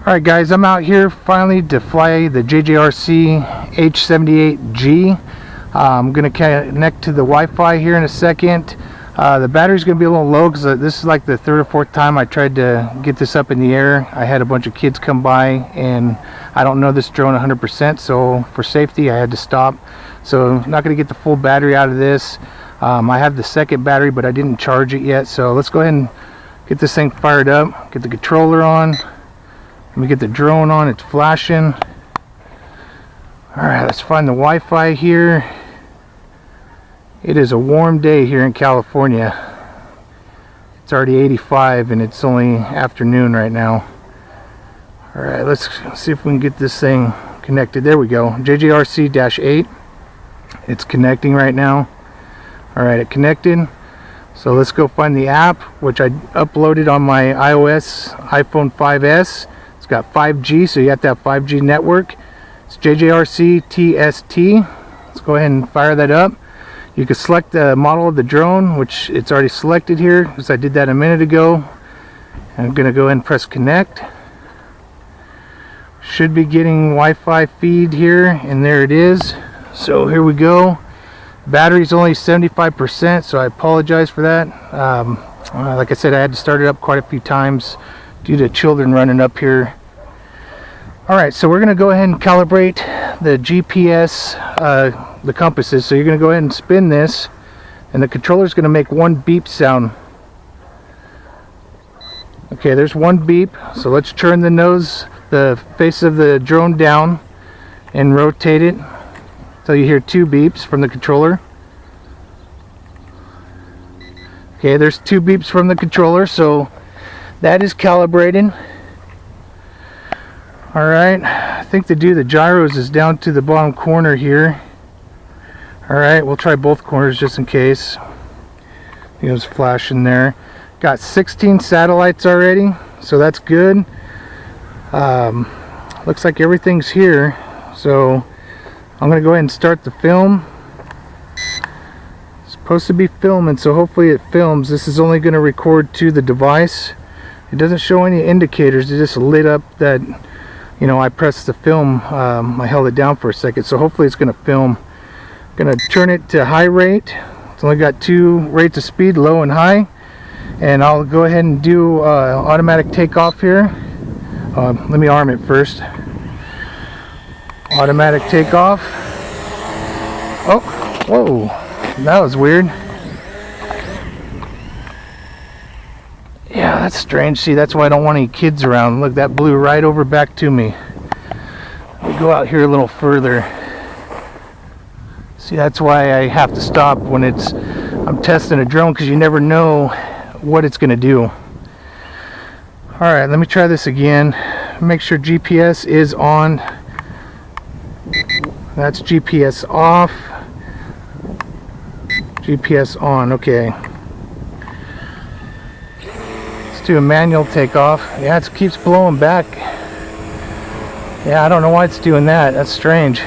Alright guys, I'm out here finally to fly the JJRC H78G. I'm going to connect to the Wi-Fi here in a second. The battery's going to be a little low because this is like the third or fourth time I tried to get this up in the air. I had a bunch of kids come by and I don't know this drone 100%, so for safety I had to stop. So I'm not going to get the full battery out of this. I have the second battery but I didn't charge it yet, so let's go ahead and get this thing fired up, get the controller on. Let me get the drone on, it's flashing. Alright, let's find the Wi-Fi here. It is a warm day here in California. It's already 85 and it's only afternoon right now. Alright, let's see if we can get this thing connected. There we go, JJRC-8. It's connecting right now. Alright, it connected. So let's go find the app, which I uploaded on my iOS iPhone 5S. It's got 5G, so you have to have 5G network. It's JJRC TST. Let's go ahead and fire that up. You can select the model of the drone, which it's already selected here because I did that a minute ago. I'm going to go ahead and press connect. Should be getting Wi-Fi feed here, and there it is. So here we go. Battery's only 75%, so I apologize for that. Like I said, I had to start it up quite a few times due to children running up here. Alright, so we're going to go ahead and calibrate the GPS, the compasses. So you're going to go ahead and spin this, and the controller is going to make one beep sound. Okay, there's one beep. So let's turn the face of the drone down and rotate it until you hear two beeps from the controller. Okay, there's two beeps from the controller, so that is calibrated. Alright, I think to do the gyros is down to the bottom corner here. Alright, we'll try both corners just in case. It was flashing there. Got 16 satellites already, so that's good. Looks like everything's here, so I'm going to go ahead and start the film. It's supposed to be filming, so hopefully it films. This is only going to record to the device. It doesn't show any indicators. It just lit up that, you know, I pressed the film. I held it down for a second, so hopefully it's going to film. I'm going to turn it to high rate. It's only got two rates of speed, low and high. And I'll go ahead and do automatic takeoff here. Let me arm it first. Automatic takeoff. Oh, whoa, that was weird. Yeah, that's strange. See, that's why I don't want any kids around. Look, that blew right over back to me. Let me go out here a little further. See, that's why I have to stop when I'm testing a drone, because you never know what it's going to do. Alright, let me try this again. Make sure GPS is on. That's GPS off. GPS on. Okay. Do a manual takeoff. Yeah, it keeps blowing back. Yeah, I don't know why it's doing that. That's strange.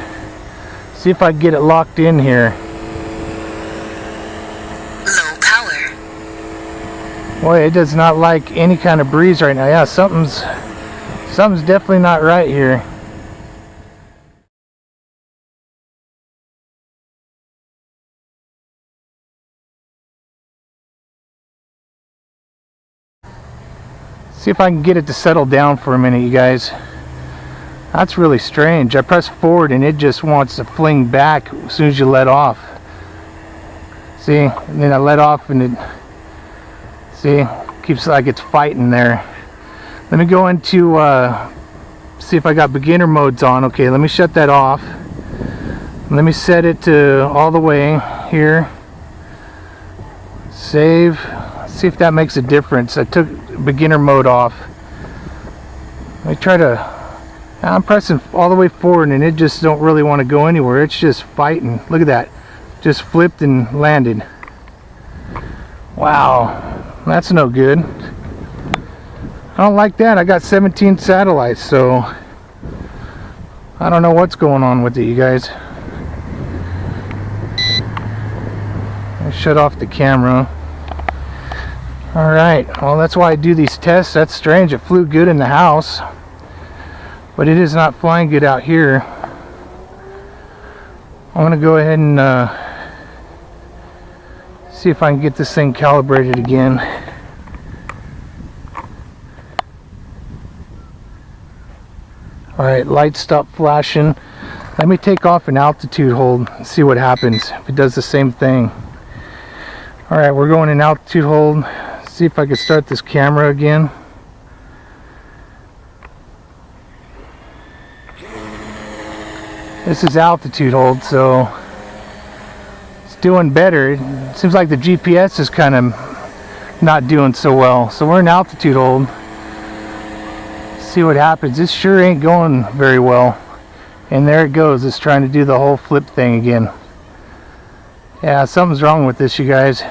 See if I can get it locked in here. Low power. Boy, it does not like any kind of breeze right now. Yeah, something's definitely not right here. See if I can get it to settle down for a minute, you guys. That's really strange. I press forward and it just wants to fling back as soon as you let off. See, and then I let off and it, see, keeps like it's fighting there. Let me go into see if I got beginner modes on. Okay, let me shut that off. Let me set it to all the way here. Save. See if that makes a difference. I took beginner mode off. Let me try to, I'm pressing all the way forward and it just don't really want to go anywhere. It's just fighting. Look at that. Just flipped and landed. Wow, that's no good. I don't like that. I got 17 satellites, so I don't know what's going on with it, you guys. I shut off the camera. Alright, well that's why I do these tests. That's strange, it flew good in the house. but it is not flying good out here. I'm gonna go ahead and see if I can get this thing calibrated again. Alright, lights stop flashing. Let me take off an altitude hold and see what happens if it does the same thing. Alright, we're going in altitude hold. See if I can start this camera again. This is altitude hold, so it's doing better. It seems like the GPS is kind of not doing so well. So we're in altitude hold. See what happens. This sure ain't going very well. And there it goes. It's trying to do the whole flip thing again. Yeah, something's wrong with this, you guys.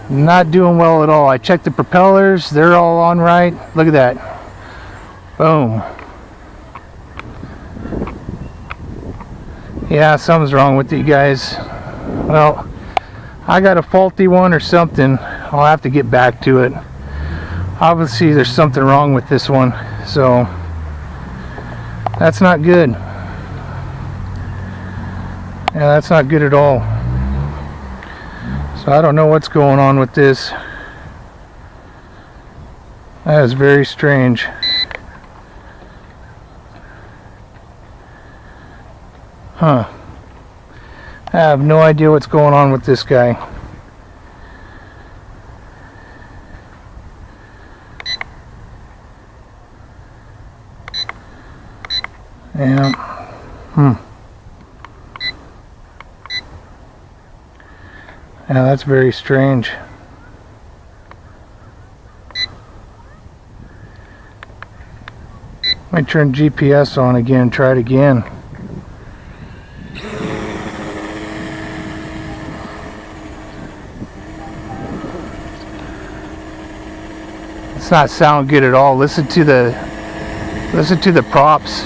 Not doing well at all. I checked the propellers. They're all on right. Look at that. Boom. Yeah, something's wrong with it, you guys. Well, I got a faulty one or something. I'll have to get back to it. Obviously there's something wrong with this one, so that's not good. Yeah, that's not good at all. So I don't know what's going on with this. That is very strange. Huh. I have no idea what's going on with this guy. Yeah. Yeah, that's very strange. Let me turn GPS on again, try it again. It's not sounding good at all. Listen to the props.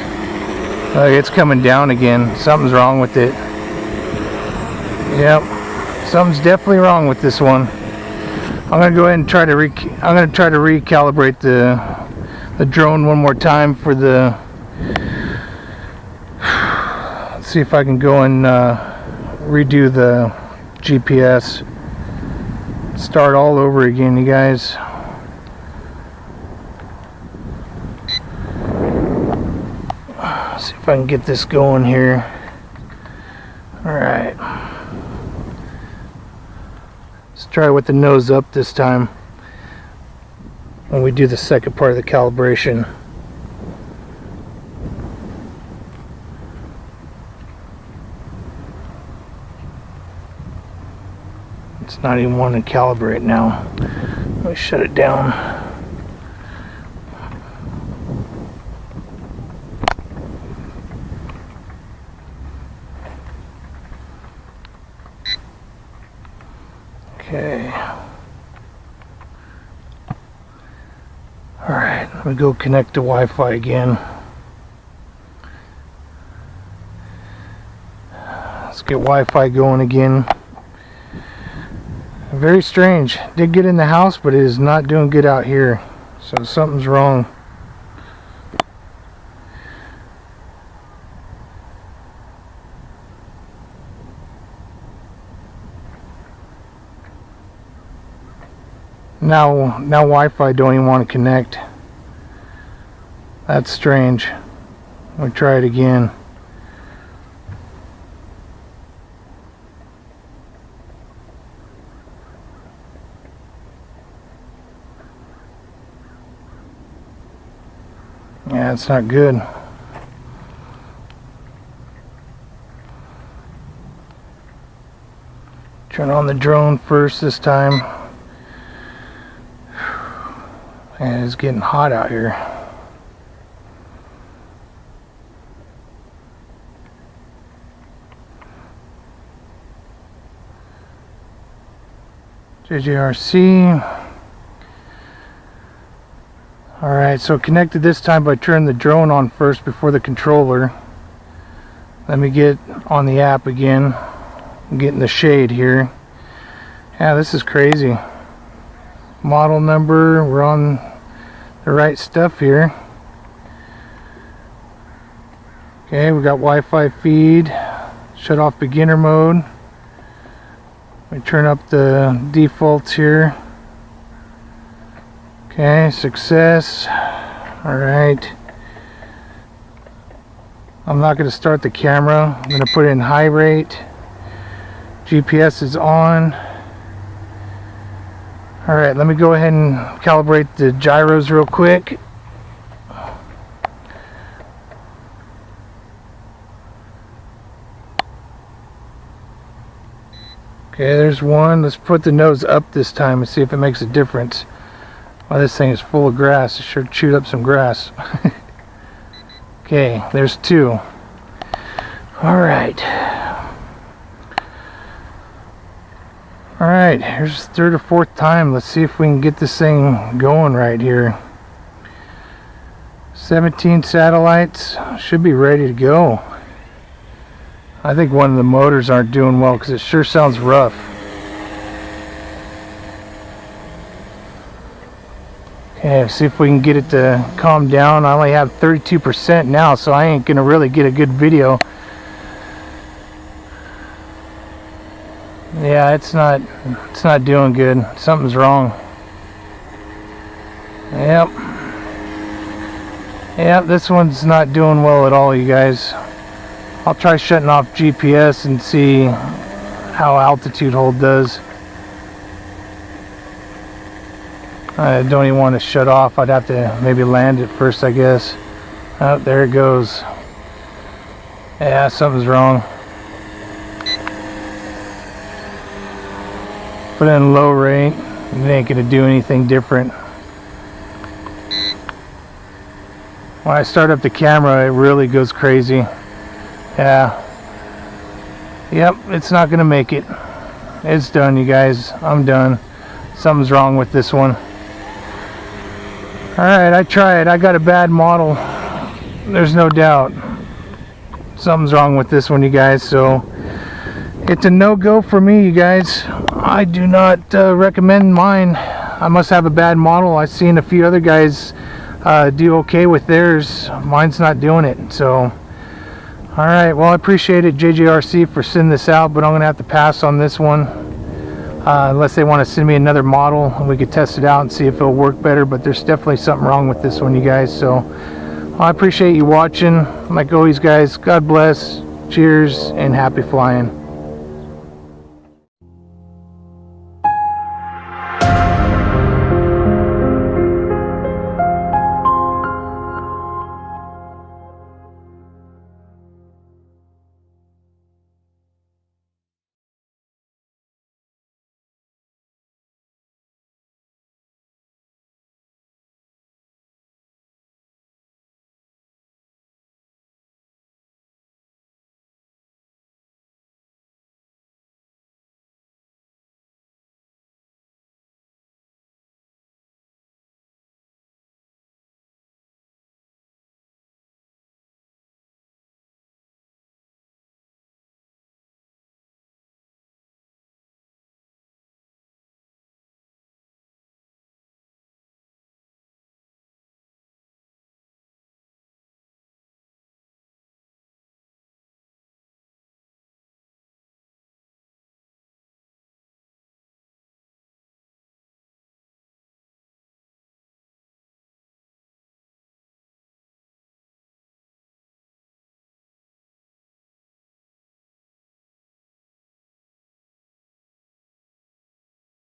It's coming down again. Something's wrong with it. Yep, something's definitely wrong with this one. I'm gonna go ahead and try to recalibrate the drone one more time for the. Let's see if I can go and redo the GPS. Start all over again, you guys. See if I can get this going here. Alright. Let's try with the nose up this time when we do the second part of the calibration. It's not even wanting to calibrate now. Let me shut it down. Okay. Alright, let me go connect to Wi-Fi again. Let's get Wi-Fi going again. Very strange. Did get in the house, but it is not doing good out here. So something's wrong. Now Wi-Fi don't even want to connect. That's strange. We'll try it again. Yeah, it's not good. Turn on the drone first this time. And it's getting hot out here. JJRC. Alright, so connected this time by turning the drone on first before the controller. Let me get on the app again. I'm getting the shade here. Yeah, this is crazy. Model number, we're on the right stuff here. Okay, we got Wi-Fi feed. Shut off beginner mode. We turn up the defaults here. Okay, success. Alright. I'm not going to start the camera. I'm going to put it in high rate. GPS is on. Alright, let me go ahead and calibrate the gyros real quick. Okay, there's one. Let's put the nose up this time and see if it makes a difference. Wow, this thing is full of grass. It sure chewed up some grass. Okay, there's two. Alright. Alright, here's the third or fourth time. Let's see if we can get this thing going right here. 17 satellites. Should be ready to go. I think one of the motors aren't doing well because it sure sounds rough. Okay, let's see if we can get it to calm down. I only have 32% now, so I ain't gonna really get a good video. Yeah, it's not doing good. Something's wrong. Yep, this one's not doing well at all, you guys. I'll try shutting off GPS and see how altitude hold does. I don't even want to shut off. I'd have to maybe land it first, I guess. Oh, there it goes. Yeah, something's wrong. Put it in low rate. It ain't gonna do anything different. When I start up the camera, it really goes crazy. Yeah. Yep, it's not gonna make it. It's done, you guys. I'm done. Something's wrong with this one. Alright, I tried. I got a bad model. There's no doubt. Something's wrong with this one, you guys. So it's a no-go for me, you guys. I do not recommend mine. I must have a bad model. I've seen a few other guys do okay with theirs. Mine's not doing it. So alright, well, I appreciate it, JJRC, for sending this out, but I'm going to have to pass on this one. Unless they want to send me another model and we could test it out and see if it'll work better, but there's definitely something wrong with this one, you guys. So I appreciate you watching. Like always, guys, God bless, cheers, and happy flying.